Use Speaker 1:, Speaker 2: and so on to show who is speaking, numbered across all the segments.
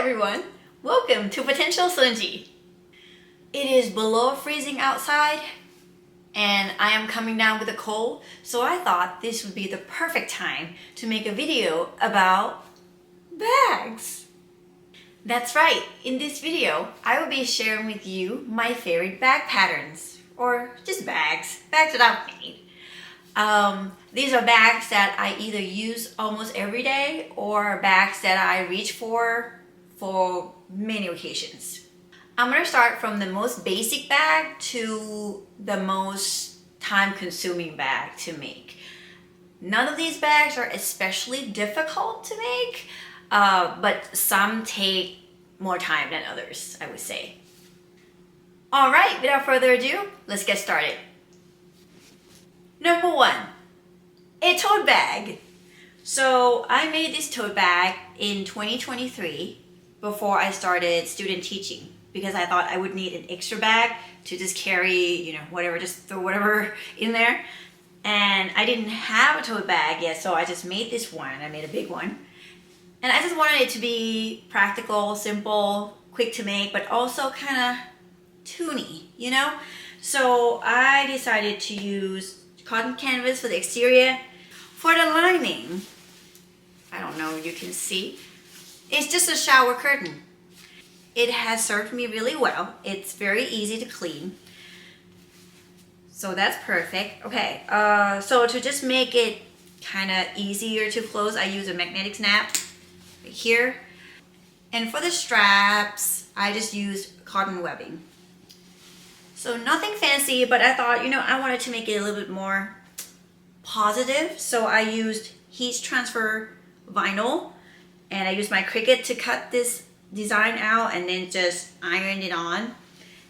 Speaker 1: everyone, welcome to Potential Slingy. It is below freezing outside and I am coming down with a cold, so I thought this would be the perfect time to make a video about bags. That's right, in this video I will be sharing with you my favorite bag patterns, or just bags that I've made. These are bags that I either use almost every day or bags that I reach for many occasions. I'm going to start from the most basic bag to the most time-consuming bag to make. None of these bags are especially difficult to make, but some take more time than others, I would say. Alright, without further ado, let's get started. Number 1, a tote bag. So I made this tote bag in 2023 before I started student teaching, because I thought I would need an extra bag to just carry, whatever, just throw whatever in there. And I didn't have a tote bag yet, so I just made this one. I made a big one. And I just wanted it to be practical, simple, quick to make, but also kind of toony, So I decided to use cotton canvas for the exterior. For the lining, I don't know if you can see, it's just a shower curtain. It has served me really well. It's very easy to clean. So that's perfect. Okay, so to just make it kind of easier to close, I use a magnetic snap right here. And for the straps, I just used cotton webbing. So nothing fancy, but I thought, I wanted to make it a little bit more positive. So I used heat transfer vinyl, and I used my Cricut to cut this design out and then just ironed it on.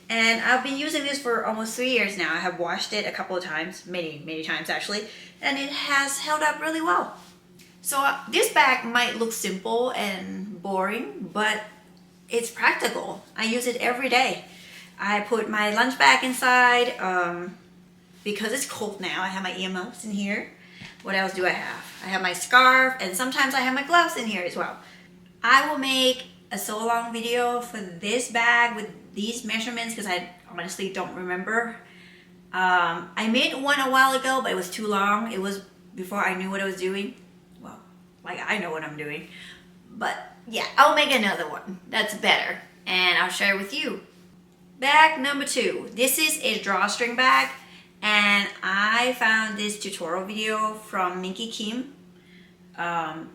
Speaker 1: And I've been using this for almost 3 years now. I have washed it a couple of times, many times actually, and it has held up really well. So this bag might look simple and boring, but it's practical. I use it every day. I put my lunch bag inside. Because it's cold now, I have my earmuffs in here. What else do I have? I have my scarf, and sometimes I have my gloves in here as well. I will make a so long video for this bag with these measurements because I honestly don't remember. I made one a while ago, but it was too long. It was before I knew what I was doing. Well, like I know what I'm doing. But yeah, I'll make another one that's better, and I'll share it with you. Bag number 2. This is a drawstring bag. And I found this tutorial video from Minki Kim.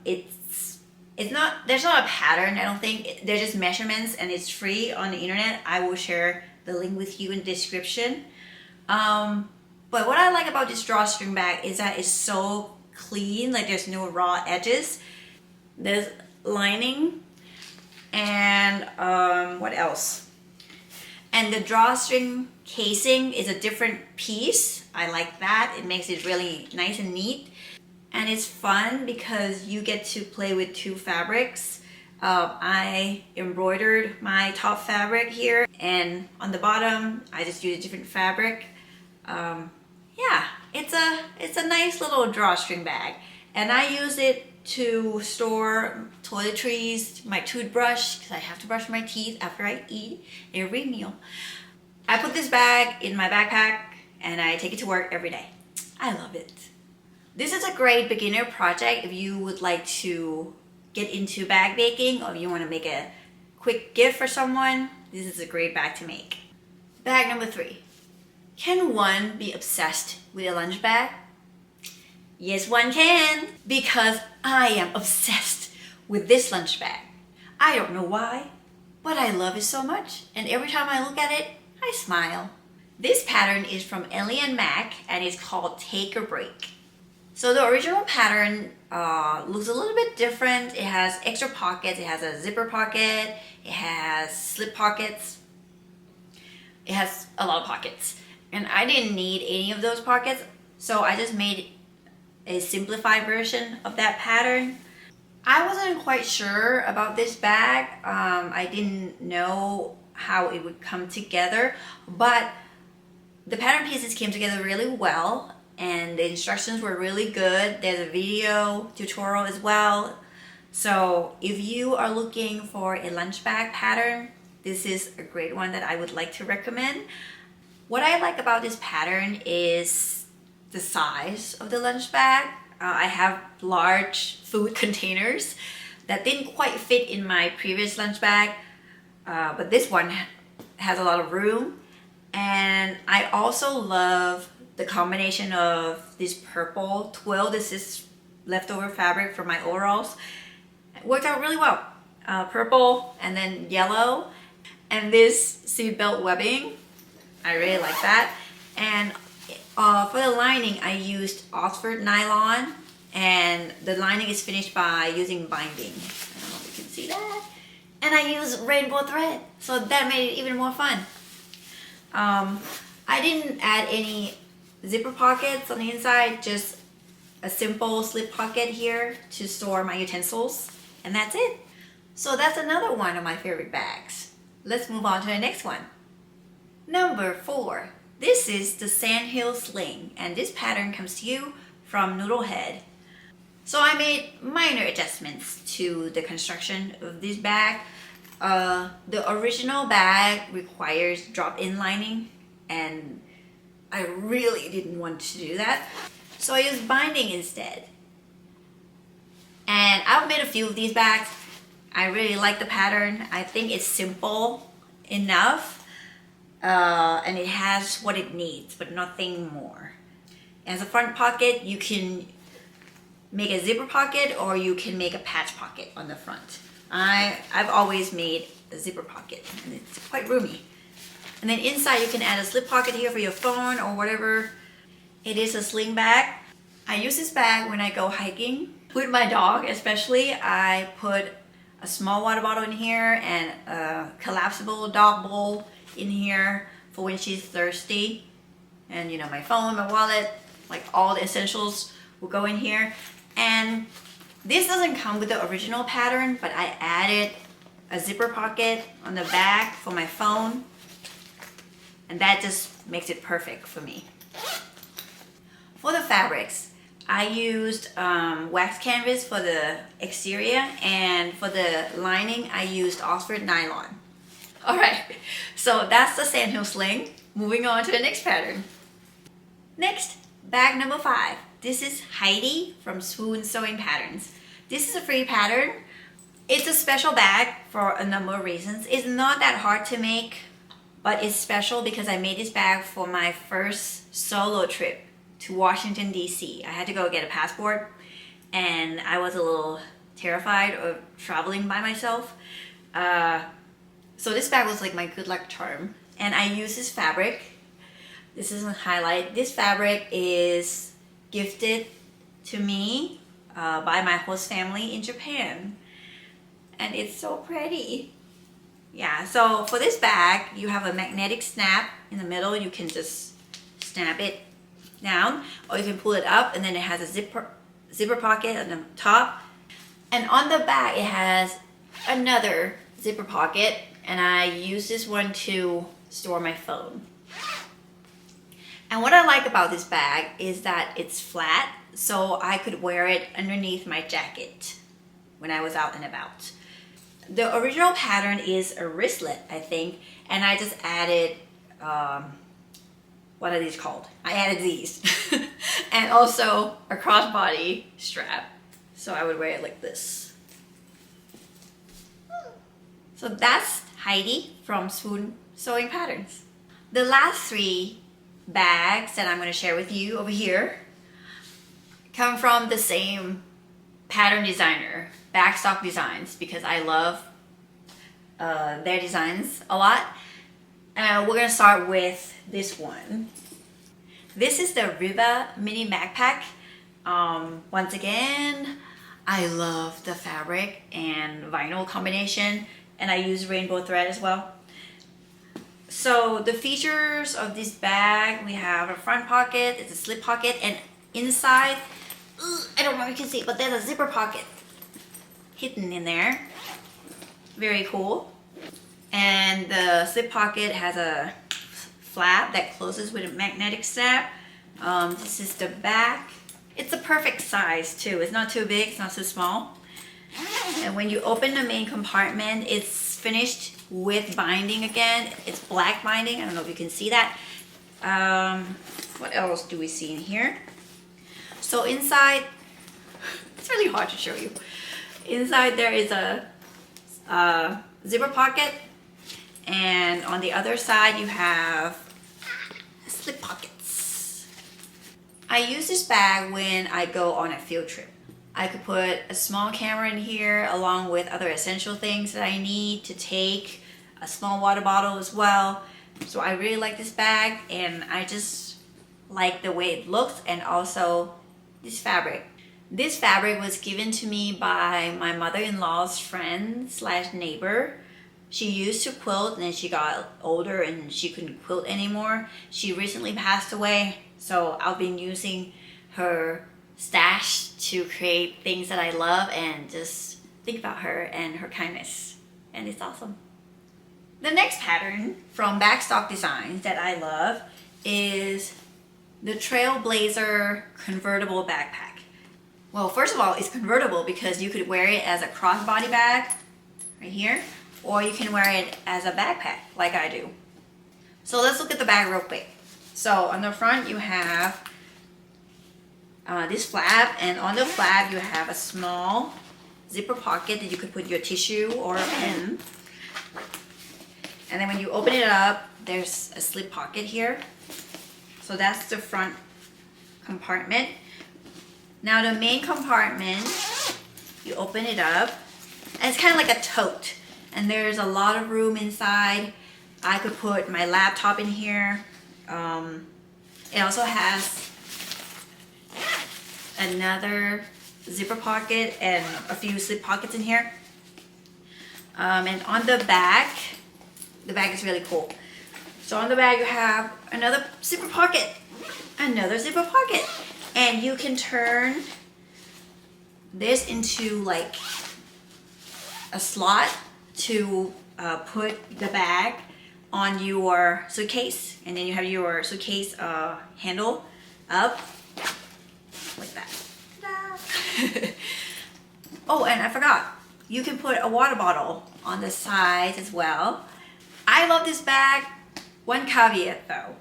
Speaker 1: There's not a pattern, I don't think. They're just measurements, and it's free on the internet. I will share the link with you in the description. But what I like about this drawstring bag is that it's so clean, like there's no raw edges. There's lining, and what else? And the drawstring casing is a different piece. I like that. It makes it really nice and neat. And it's fun because you get to play with 2 fabrics. I embroidered my top fabric here, and on the bottom I just used a different fabric. Yeah, it's a nice little drawstring bag. And I use it to store toiletries, my toothbrush, because I have to brush my teeth after I eat every meal. I put this bag in my backpack and I take it to work every day. I love it. This is a great beginner project if you would like to get into bag making, or if you want to make a quick gift for someone. This is a great bag to make. Bag number 3. Can one be obsessed with a lunch bag? Yes, one can, because I am obsessed with this lunch bag. I don't know why, but I love it so much, and every time I look at it, I smile. This pattern is from Ellie and Mac, and it's called Take or Break. So the original pattern looks a little bit different. It has extra pockets, it has a zipper pocket, it has slip pockets. It has a lot of pockets, and I didn't need any of those pockets, so I just made a simplified version of that pattern. I wasn't quite sure about this bag. I didn't know how it would come together, but the pattern pieces came together really well, and the instructions were really good. There's a video tutorial as well. So if you are looking for a lunch bag pattern, this is a great one that I would like to recommend. What I like about this pattern is the size of the lunch bag. I have large food containers that didn't quite fit in my previous lunch bag, but this one has a lot of room. And I also love the combination of this purple twill. This is leftover fabric from my overalls. It worked out really well. Purple and then yellow. And this seatbelt webbing, I really like that. And for the lining, I used Oxford nylon, and the lining is finished by using binding. I don't know if you can see that. And I used rainbow thread, so that made it even more fun. I didn't add any zipper pockets on the inside, just a simple slip pocket here to store my utensils, and that's it. So that's another one of my favorite bags. Let's move on to the next one. Number 4. This is the Sandhill Sling, and this pattern comes to you from Noodlehead. So I made minor adjustments to the construction of this bag. The original bag requires drop-in lining, and I really didn't want to do that. So I used binding instead. And I've made a few of these bags. I really like the pattern. I think it's simple enough, and it has what it needs, but nothing more. As a front pocket, you can make a zipper pocket, or you can make a patch pocket on the front. I've always made a zipper pocket, and it's quite roomy. And then inside you can add a slip pocket here for your phone or whatever. It is a sling bag. I use this bag when I go hiking. With my dog especially, I put a small water bottle in here and a collapsible dog bowl in here for when she's thirsty. And you know, my phone, my wallet, like all the essentials will go in here. And this doesn't come with the original pattern, but I added a zipper pocket on the back for my phone, and that just makes it perfect for me. For the fabrics, I used wax canvas for the exterior, and for the lining I used Oxford nylon. Alright, so that's the Sandhill Sling. Moving on to the next pattern. Next, bag number 5. This is Heidi from Swoon Sewing Patterns. This is a free pattern. It's a special bag for a number of reasons. It's not that hard to make, but it's special because I made this bag for my first solo trip to Washington, D.C. I had to go get a passport, and I was a little terrified of traveling by myself. So this bag was like my good luck charm. And I use this fabric. This is a highlight. This fabric is gifted to me by my host family in Japan. And it's so pretty. Yeah, so for this bag, you have a magnetic snap in the middle. You can just snap it down, or you can pull it up, and then it has a zipper pocket at the top. And on the back, it has another zipper pocket, and I use this one to store my phone. And what I like about this bag is that it's flat, so I could wear it underneath my jacket when I was out and about. The original pattern is a wristlet, I think, and I just added, what are these called? I added these. And also a crossbody strap, so I would wear it like this. So that's Heidi from Swoon Sewing Patterns. The last 3 bags that I'm going to share with you over here come from the same pattern designer, Bagstock Designs, because I love their designs a lot. We're going to start with this one. This is the Riva mini backpack. Once again, I love the fabric and vinyl combination, and I use rainbow thread as well. So the features of this bag, we have a front pocket, it's a slip pocket, and inside, I don't know if you can see, but there's a zipper pocket hidden in there. Very cool. And the slip pocket has a flap that closes with a magnetic snap. This is the back. It's a perfect size too. It's not too big, it's not too small. And when you open the main compartment, it's finished with binding again. It's black binding. I don't know if you can see that. What else do we see in here? So inside, it's really hard to show you. Inside there is a zipper pocket, and on the other side you have slip pockets. I use this bag when I go on a field trip. I could put a small camera in here along with other essential things that I need to take, a small water bottle as well. So I really like this bag, and I just like the way it looks, and also this fabric. This fabric was given to me by my mother-in-law's friend slash neighbor. She used to quilt, and then she got older and she couldn't quilt anymore. She recently passed away, so I've been using her stash to create things that I love and just think about her and her kindness, and it's awesome. The next pattern from Bagstock Designs that I love is the Trailblazer convertible backpack. Well, first of all, it's convertible because you could wear it as a crossbody bag right here, or you can wear it as a backpack like I do. So let's look at the bag real quick. So on the front you have this flap, and on the flap you have a small zipper pocket that you could put your tissue or a pen. And then when you open it up, there's a slip pocket here. So that's the front compartment. Now the main compartment, you open it up, and it's kind of like a tote. And there's a lot of room inside. I could put my laptop in here. It also has another zipper pocket and a few slip pockets in here. And on the bag is really cool. So on the bag you have another zipper pocket, and you can turn this into like a slot to put the bag on your suitcase, and then you have your suitcase handle up like that. Oh, and I forgot, you can put a water bottle on the sides as well. I love this bag. One caveat though.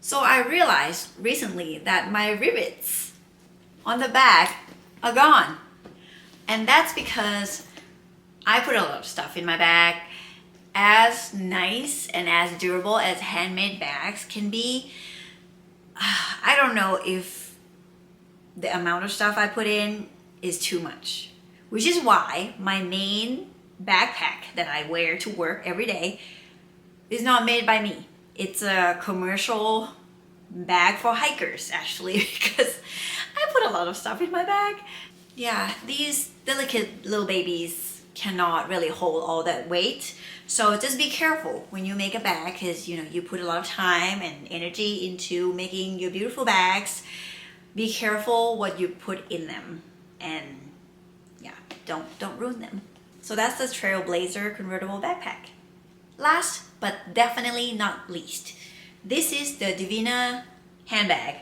Speaker 1: So I realized recently that my rivets on the bag are gone. And that's because I put a lot of stuff in my bag. As nice and as durable as handmade bags can be, I don't know if the amount of stuff I put in is too much. Which is why my main backpack that I wear to work every day is not made by me. It's a commercial bag for hikers actually, because I put a lot of stuff in my bag. Yeah, these delicate little babies cannot really hold all that weight. So just be careful when you make a bag, because you put a lot of time and energy into making your beautiful bags. Be careful what you put in them, and yeah, don't ruin them. So that's the Trailblazer convertible backpack. Last but definitely not least, this is the Divina handbag.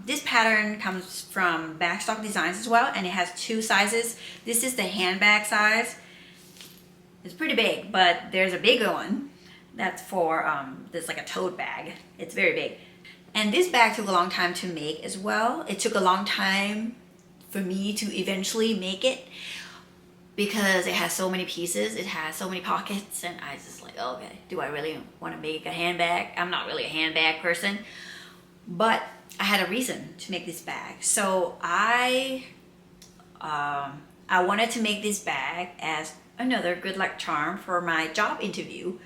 Speaker 1: This pattern comes from Bagstock Designs as well, and it has two sizes. This is the handbag size. It's pretty big, but there's a bigger one that's for there's like a tote bag. It's very big. And this bag took a long time to make as well. It took a long time for me to eventually make it, because it has so many pieces, it has so many pockets, and I just like, okay, do I really want to make a handbag? I'm not really a handbag person, but I had a reason to make this bag. So I wanted to make this bag as another good luck charm for my job interview,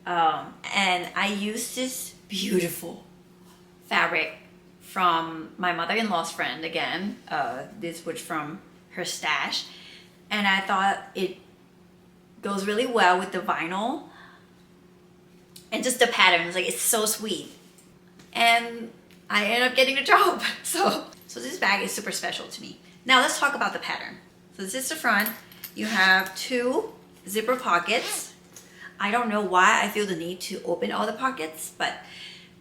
Speaker 1: and I used this beautiful fabric from my mother-in-law's friend again. This was from her stash. And I thought it goes really well with the vinyl. And just the patterns, like it's so sweet. And I ended up getting a job. So this bag is super special to me. Now let's talk about the pattern. So this is the front. You have two zipper pockets. I don't know why I feel the need to open all the pockets, but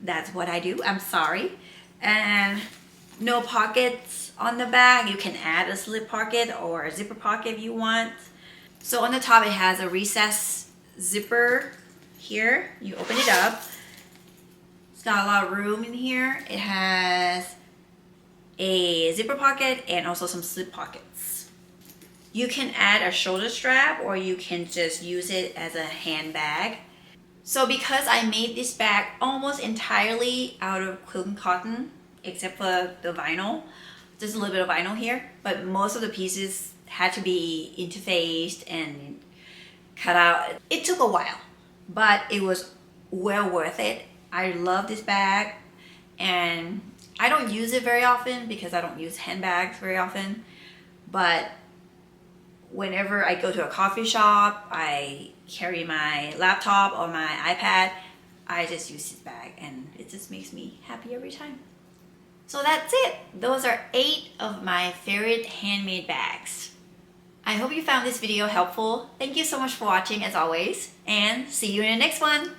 Speaker 1: that's what I do. I'm sorry. And no pockets on the bag. You can add a slip pocket or a zipper pocket if you want. So on the top it has a recessed zipper here. You open it up. It's got a lot of room in here. It has a zipper pocket and also some slip pockets. You can add a shoulder strap or you can just use it as a handbag. So because I made this bag almost entirely out of quilting cotton, except for the vinyl, there's a little bit of vinyl here, but most of the pieces had to be interfaced and cut out. It took a while, but it was well worth it. I love this bag, and I don't use it very often because I don't use handbags very often, but whenever I go to a coffee shop, I carry my laptop or my iPad, I just use this bag and it just makes me happy every time. So that's it. Those are 8 of my favorite handmade bags. I hope you found this video helpful. Thank you so much for watching as always, and see you in the next one.